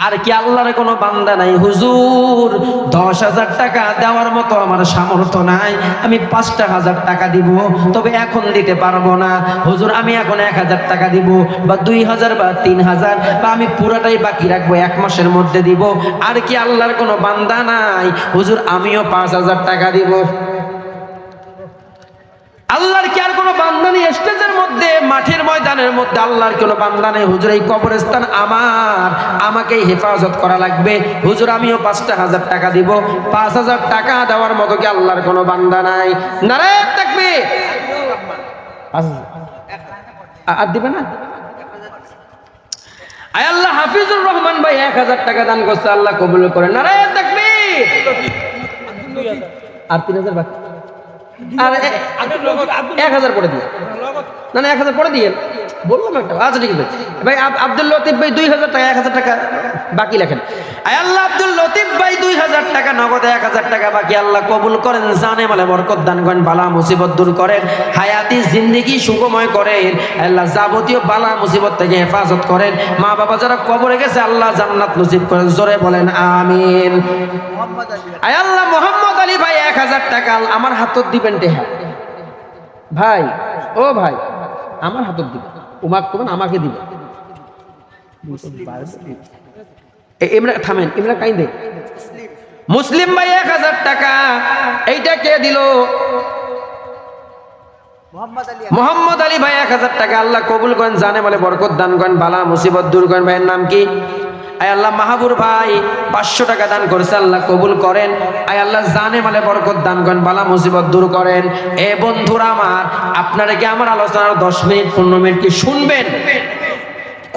আর কি আল্লাহর কোনো বান্দা নাই হুজুর 10,000 টাকা দেওয়ার মতো আমার সামর্থ্য নাই, আমি 5,000 টাকা দিব, তবে এখন দিতে পারবো না হুজুর, আমি এখন 1,000 টাকা দিব বা 2,000 বা 3,000 বা আমি পুরাটাই বাকি রাখবো, 1 মাসের মধ্যে দিব। আর কি আল্লাহর কোনো বান্দা নাই হুজুর, আমিও 5,000 টাকা দিব। আল্লাহর কি আর কোনো বান্দা নেই স্টেজের মধ্যে, মাঠের ময়দানের মধ্যে? আল্লাহর কোনো বান্দা নেই হুজুর, এই কবরস্থান আমার, আমাকেই হেফাজত করা লাগবে হুজুর, আমিও 5,000 টাকা দিব। 5,000 টাকা দেওয়ার মতো কি আল্লাহর কোনো বান্দা নাই? নারায়ে তাকবীর। আর দিবে না? আয় আল্লাহ, হাফিজুর রহমান ভাই 1,000 টাকা দান করছে, আল্লাহ কবুল করেন। নারায়ে তাকবীর। আর 3,000 বাকি, আর 1,000 পরে দিয়ে, না না 1,000 পরে দিয়ে বললাম একটা। আচ্ছা ঠিক আছে ভাই, আব্দুল লতিফ ভাই 2,000 টাকা, 1,000 টাকা বাকি লেখেন। আয় আল্লাহ, আব্দুল লতিফ ভাই 2,000 টাকা নগদে, 1,000 টাকা বাকি, আল্লাহ কবুল করেন, জানে মালে বরকত দান করেন, বালা মুসিবত দূর করেন, হায়াতি জিন্দেগি সুখময় করেন, আল্লাহ যাবতীয় বালা মুসিবত থেকে হেফাজত করেন। মা বাবা যারা কবরে গেছে আল্লাহ জান্নাত নসিব করেন, জোরে বলেন আমিন। আয় আল্লাহ, মোহাম্মদ আলী ভাই 1,000 টাকা আমার হাতত দিবেন টেহা ভাই, ও ভাই আমার হাতত দিবেন, উমাক করবেন, আমাকে দিবেন। ইমরান থামেন, ইমরান কাইন্দে। মুসলিম ভাই 1,000 টাকা, এইটা কে দিল? মোহাম্মদ আলী ভাই 1,000 টাকা, আল্লাহ কবুল করেন, জানে বলে বরকত দান করেন, বালা মুসিবত দূর করেন। ভাইয়ের নাম কি? আয় আল্লাহ, মাহবুর ভাই 500 টাকা দান করেছে, আল্লাহ কবুল করেন। আয় আল্লাহ, জানে মালে বরকত দান করেন, বালা মুসিবত দূর করেন। এ বন্ধুরা আমার, আপনারা কি আমার আলোচনার 10 মিনিট 15 মিনিট কি শুনবেন?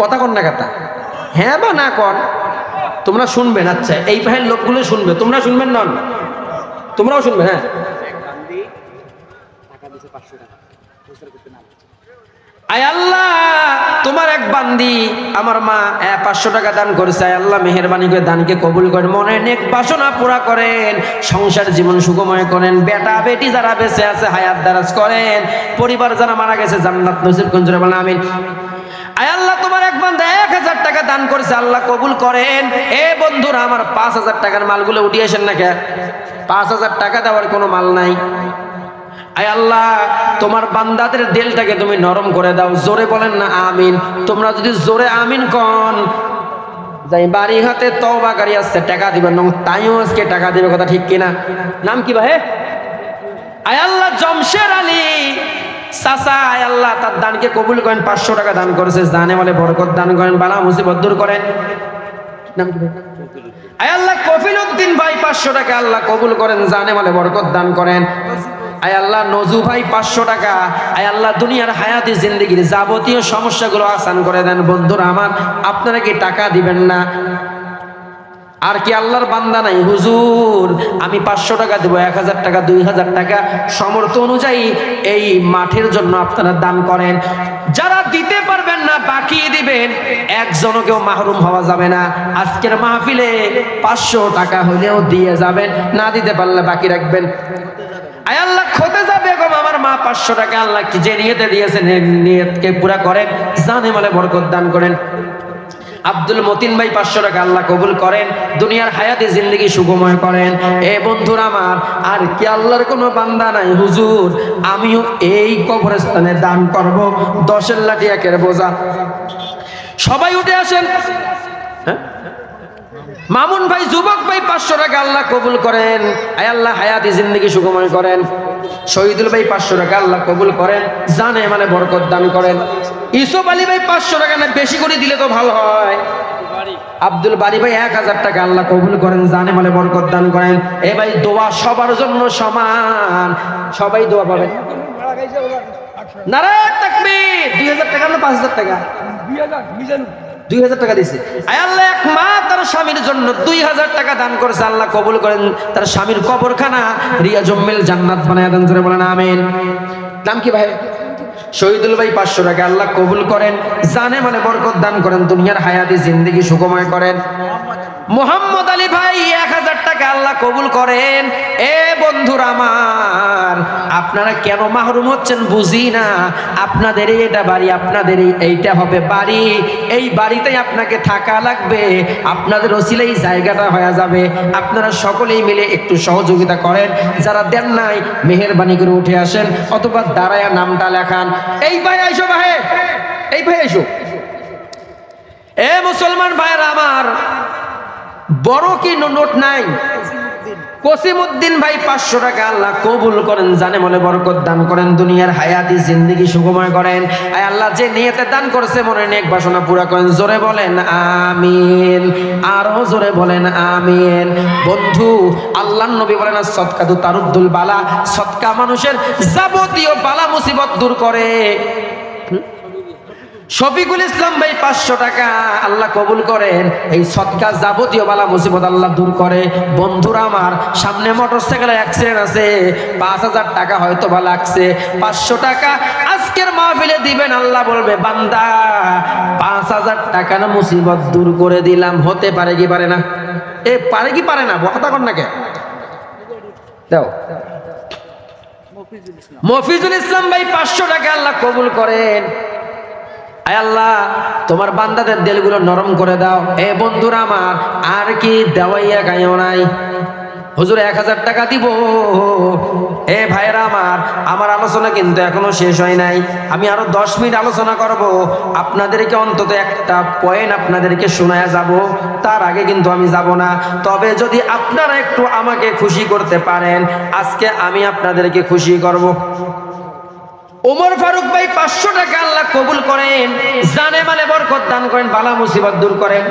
কথা কন না কথা, হ্যাঁ বা না কন? তোমরা শুনবেন? আচ্ছা, এই ভাইয়ের লোকগুলো শুনবে, তোমরা শুনবেন? নন তোমরাও শুনবেন? হ্যাঁ, আয় আল্লাহ, তোমার এক বান্দি আমার মা 500 টাকা দান করেছে, আয় আল্লাহ মেহেরবানি করে দানকে কবুল করেন, মনের নেক বাসনা পুরা করেন, সংসার জীবন সুখময় করেন, বেটা বেটি যারা বেঁচে আছে হায়াত দারাজ করেন, পরিবার যারা মারা গেছে জান্নাত নসিব করেন, জোরে বলেন আমিন। আয় আল্লাহ, তোমার এক বান্দা 1,000 টাকা দান করেছে, আল্লাহ কবুল করেন। এ বন্ধুরা আমার, 5,000 টাকার মালগুলো উঠিয়ে আসেন না কে? 5,000 টাকা দেওয়ার কোনো মাল নাই। আয় আল্লাহ, তোমার বান্দাদের দিলটাকে তুমি নরম করে দাও, জোরে বলেন না আমিন। তোমরা যদি জোরে আমিন কন, যাই বাড়ি হাতে তওবাকারী আসছে টাকা দিবেন না, তাইও আজকে টাকা দিবে, কথা ঠিক কিনা? নাম কি ভাই? আয় আল্লাহ, জমশের আলী চাচা, আয় আল্লাহ তার দানকে কবুল করেন, 500 টাকা দান করেছে, জানে বলে বরকত দান করেন, বালা মুসিবত দূর করেন। নাম কি ভাই? আয় আল্লাহ, কফিলউদ্দিন ভাই 500 টাকা, আল্লাহ কবুল করেন, জানে বলে বরকত দান করেন। আয় আল্লাহ, নজু ভাই 500 টাকা, আয় আল্লাহ দুনিয়ার হায়াতি জিন্দেগির যাবতীয় সমস্যাগুলো আসান করে দেন। বন্ধুরা আমার, আপনারা কি টাকা দিবেন না? আর কি আল্লাহর বান্দা নাই হুজুর, আমি 500 টাকা দেবো, 1,000 টাকা, 2,000 টাকা, সামর্থ্য অনুযায়ী এই মাঠের জন্য আপনারা দান করেন। যারা দিতে পারবেন না বাকি দিবেন, একজনও কেউ মাহরুম হওয়া যাবে না। আজকের মাহফিলে 500 টাকা হলেও দিয়ে যাবেন, না দিতে পারলে বাকি রাখবেন। আয় আল্লাহ, খোদে যাবে বেগম আমার মা 500 টাকা, আল্লাহ কি যে নিয়তে দিয়েছেন নিয়তকে পুরা করেন, জানে বলে বরকত দান করেন। আব্দুল মতিন ভাই 500 টাকা, আল্লাহ কবুল করেন, দুনিয়ার হায়াতে জিন্দেগি সুখময় করেন। এ বন্ধুরা আমার, আর কি আল্লাহর কোনো বান্দা নাই হুজুর, আমিও এই কবরস্থানে দান করব 10 লাঠি 1 বোঝা। সবাই উঠে আসেন। হ্যাঁ, মামুন ভাই যুবক ভাই 500 টাকা, আল্লাহ কবুল করেন, আয় আল্লাহ হায়াতি জিন্দেগি সুখময় করেন। শহীদুল ভাই 500 টাকা, আল্লাহ কবুল করেন, জানে মানে বরকত দান করেন। ইউসুফ আলী ভাই 500 টাকা, না বেশি করে দিলে তো ভালো হয়। আব্দুল বারি ভাই 1,000 টাকা, আল্লাহ কবুল করেন, জানে মানে বরকত দান করেন। এ ভাই, দোয়া সবার জন্য সমান, সবাই দোয়া পাবেন। নারায়ে তাকবীর। 2,000 টাকা না 5,000 টাকা? 2,000 টাকা দিছে। আয় আল্লাহ, এক মা তার স্বামীর জন্য 2,000 টাকা দান করেছে, আল্লাহ কবুল করেন, তার স্বামীর কবরখানা রিয়াজুল জান্নাত বানায় দেন, জোরে বলেন আমিন। নাম কি ভাই? শহীদুল ভাই 500 টাকা, আল্লাহ কবুল করেন, জানে মানে বরকত দান করেন, দুনিয়ার হায়াতি জিন্দেগি সুখময় করেন। মোহাম্মদ আলী ভাই 1000 টাকা আল্লাহ কবুল করেন। এ বন্ধুরা আমার, আপনারা কেন মাহরুম হচ্ছেন বুঝি না। আপনাদেরই এটা বাড়ি, আপনাদেরই এইটা হবে বাড়ি, এই বাড়িতেই আপনাকে থাকা লাগবে, আপনাদের ওসিলেই জায়গাটা হয়ে যাবে। আপনারা সকলেই মিলে একটু সহযোগিতা করেন, যারা দেন নাই মেহেরবানি করে উঠে আসেন অথবা দাঁড়ায়া নামটা লেখান। এই ভাই আইসো, ভাই এই ভাই আইসো। এ মুসলমান ভাইয়েরা আমার, বড় কি নোট নাই? কসিমউদ্দিন ভাই 500 টাকা আল্লাহ কবুল করেন, জানে মনে বরকত দান করেন, দুনিয়ার হায়াতি জিন্দেগি সুখময় করেন। আয় আল্লাহ, যে নিয়তে দান করছে মনে নেক বাসনা পুরা করেন। জোরে বলেন আমিন, আরো জোরে বলেন আমিন। বন্ধু, আল্লাহর নবী বলেন সদকাতু তারুদ্দুল বালা, সদকা মানুষের যাবতীয় বালা মুসিবত দূর করে। শফিকুল ইসলাম ভাই 500 টাকা আল্লাহ কবুল করেন, এই সদকা যাবতীয় বালা মুসিবত আল্লাহ দূর করে। বন্ধুরা আমার, সামনে মোটরসাইকেলের অ্যাক্সিডেন্ট আছে, 5000 টাকা হয়তো বা লাগছে, 500 টাকা আজকের মাহফিলে দিবেন। আল্লাহ বলবে বান্দা 5000 টাকা না মুসিবত দূর করে দিলাম। হতে পারে কি পারে না? এ পারে কি পারে না? কথা কর না কে দাও। মফিজুল ইসলাম ভাই 500 টাকা আল্লাহ কবুল করেন। আয় আল্লাহ, তোমার বান্দাদের দিলগুলো নরম করে দাও। এ বন্ধুরা আমার, আর কি দেওয়াইয়া গাইও নাই? হুজুর 1000 টাকা দিব। এ ভাইরা আমার, আমার আলোচনা কিন্তু এখনো শেষ হয় নাই। আমি আরো 10 মিনিট আলোচনা করব, আপনাদেরকে অন্তত একটা পয়েন্ট আপনাদেরকে শোনায়া যাব। তার আগে কিন্তু আমি যাব না। তবে যদি আপনারা একটু আমাকে খুশি করতে পারেন, আজকে আমি আপনাদেরকে খুশি করব। ওমর ফারুক ভাই 500 টাকা আল্লাহ কবুল করেন, জানে মালে বরকত দান করেন, বালা মুসিবত দূর করেন।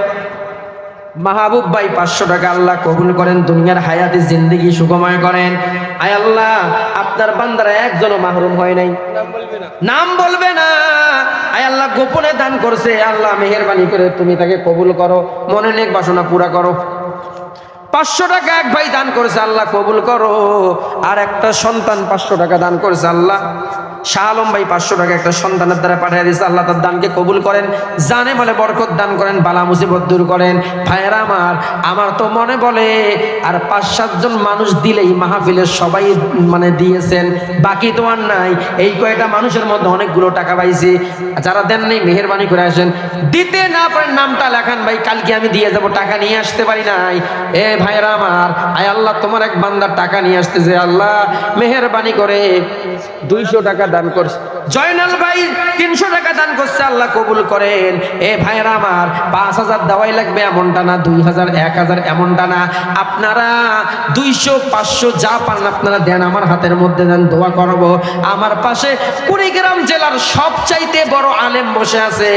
মাহবুব ভাই 500 টাকা আল্লাহ কবুল করেন, দুনিয়ার হায়াতি জিন্দেগি সুখময় করেন। আয় আল্লাহ, আপনার বান্দারা একজনও মাহরুম হয় নাই, নাম বলবে না। আয় আল্লাহ, গোপনে দান করছে, আল্লাহ মেহেরবানি করে তুমি তাকে কবুল করো, মনে নেক বাসনা পুরা করো। 500 টাকা এক ভাই দান করেছে, আল্লাহ কবুল করো। আর একটা সন্তান 500 টাকা দান করেছে, আল্লাহ শাহ আলম ভাই 500 টাকা একটা সন্তানের দ্বারা পাঠিয়ে দিয়েছে, আল্লাহ তার দানকে কবুল করেন, জানে বলে বরকত দান করেন, বালা মুসিবত দূর করেন। ভাইয়েরা আমার তো মনে বলে আর 5-7 জন মানুষ দিলেই মাহফিলের সবাই মানে দিয়েছেন, বাকি তো আর নাই। এই কয়টা মানুষের মধ্যে অনেকগুলো টাকা পাইছি, যারা দেন নেই মেহেরবানি করে আসেন। দিতে না পারেন নামটা লেখান ভাই, কালকে আমি দিয়ে যাব, টাকা নিয়ে আসতে পারি নাই। এ ভাইয়েরা আমার, আয় আল্লাহ, তোমার এক বান্দার টাকা নিয়ে আসতেছে, আল্লাহ মেহেরবানি করে 200 টাকা দান করছে। জয়নাল ভাই 300 টাকা দান করছে, আল্লাহ কবুল করেন। এ ভাইরা আমার, 5000 দেওয়াই লাগবে এমনটা না, 2000 1000 এমনটা না। আপনারা 200 500 যা পারেন আপনারা দেন, আমার হাতের মধ্যে দেন, দোয়া করব। আমার পাশে কুড়িগ্রাম জেলার সবচাইতে বড় আলেম বসে আছে,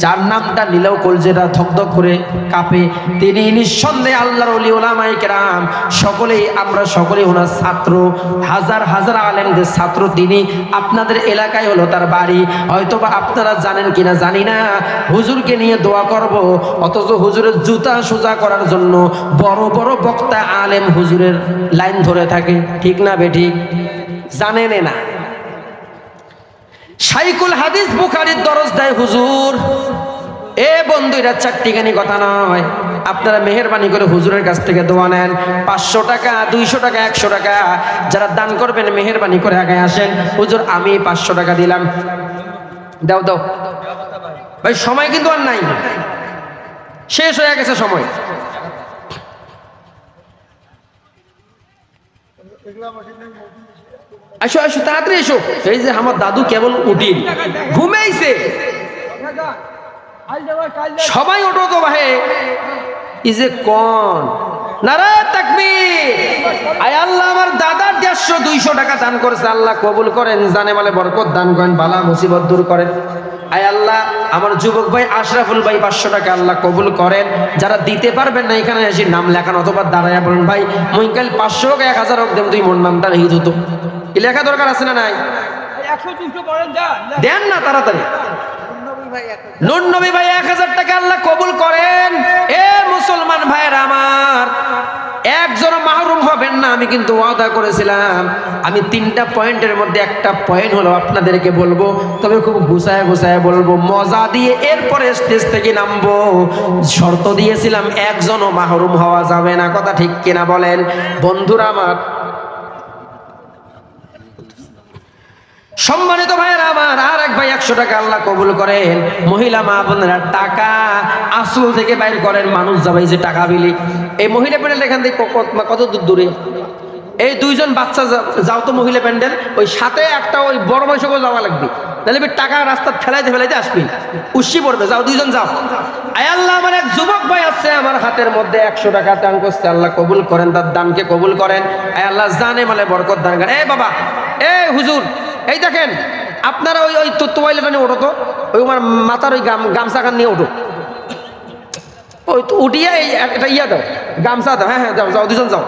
যার নামটা নিলেও কলজেটা ধকধক করে কাঁপে। তিনি নিঃসন্দেহে আল্লাহর ওলি ওলামায়ে কেরাম, সকলেই আমরা সকলেই ওনার ছাত্র, হাজার হাজার আলেমদের ছাত্র তিনি। আপনাদের এলাকায় হলো তার বাড়ি, হয়তোবা আপনারা জানেন কিনা জানি না। হুজুরকে নিয়ে দোয়া করব, অথচ হুজুরের জুতা সোজা করার জন্য বড় বড় বক্তা আলেম হুজুরের লাইন ধরে থাকে, ঠিক না বেঠিক? জানেন না? শাইখুল হাদিস বুখারীর দরজ দেয় হুজুর। এ বন্ধু, এটা চারটিখানি কথা নয়। আপনারা মেহেরবানি করে হুজুরের কাছ থেকে দোয়া নেন। 500 টাকা 200 টাকা 100 টাকা যারা দান করবেন মেহেরবানি করে আগে আসেন। হুজুর আমি 500 টাকা দিলাম, দাও দাও ভাই, সময় কিন্তু আর নাই, শেষ হয়ে গেছে সময়। আসো আসো, তাড়াতাড়ি এসো। এই যে আমার দাদু কেবল উঠিল, ঘুমাইছে। সবাই ওঠো তো ভাই, এই যে কোন নারায়ে তাকবীর। আয় আল্লাহ, আমার দাদার 150 200 টাকা দান করেছে, আল্লাহ কবুল করেন, জানে মালে বরকত দান করেন, বালা মুসিবত দূর করেন। আয় আল্লাহ, আমার যুবক ভাই আশরাফুল ভাই 500 টাকা আল্লাহ কবুল করেন। যারা দিতে পারবেন না এখানে এসে নাম লেখান অথবা দাঁড়ায় বলেন, ভাই মুই কাল 500 হোক 1000 হোক দেন, তুই মোর নামটা লিখে দিত। কি লেখা দরকার আছে না নাই? 100 200 বলেন, দেন না তাড়াতাড়ি। নুন নবী ভাই 1000 টাকা আল্লাহ কবুল করেন। এ মুসলমান ভাইয়েরা আমার, একজন মাহরুম হবেন না, আমি কিন্তু ওয়াদা করেছিলাম আমি 3টা পয়েন্টের মধ্যে একটা পয়েন্ট হলো আপনাদেরকে বলবো, তবে খুব গুছায় গুছায় বলবো, মজা দিয়ে এরপরে স্টেজ থেকে নামবো। শর্ত দিয়েছিলাম একজনও মাহরুম হওয়া যাবে না, কথা ঠিক কিনা বলেন বন্ধুরা আমার? সম্মানিত ভাইয়েরা আমার, আর এক ভাই 100 টাকা আল্লাহ কবুল করেন। মহিলা মা বোনেরা টাকা আসল থেকে বাইর করেন, মানুষ যাবে যে টাকা বিলি। এই মহিলা প্যান্ডেল এখান থেকে কত দূর দূরে? এই 2জন বাচ্চা যাও তো মহিলা প্যান্ডেল, ওই সাথে একটা ওই বড় বয়সকেও যাওয়া লাগবে, তাহলে টাকা রাস্তা ফেলাইতে ফেলাইতে আসবি, উস্সি পড়বে। যাও 2জন যাও। আয় আল্লাহ, আমার এক যুবক ভাই আছে আমার হাতের মধ্যে 100 টাকা দান করছে, আল্লাহ কবুল করেন, তার দানকে কবুল করেন। আয় আল্লাহ জানে মানে বরকত দান করেন। এই বাবা, এই হুজুর, এই দেখেন আপনারা ওই ওই তোয়াইলেটা নিয়ে ওঠো তো, ওই আমার মাথার ওই গামছাখান নিয়ে ওঠো, ওই তো উঠিয়ে এই একটা ইয়া দাও, গামছা দাও। হ্যাঁ হ্যাঁ, যাও যাও 2জন যাও।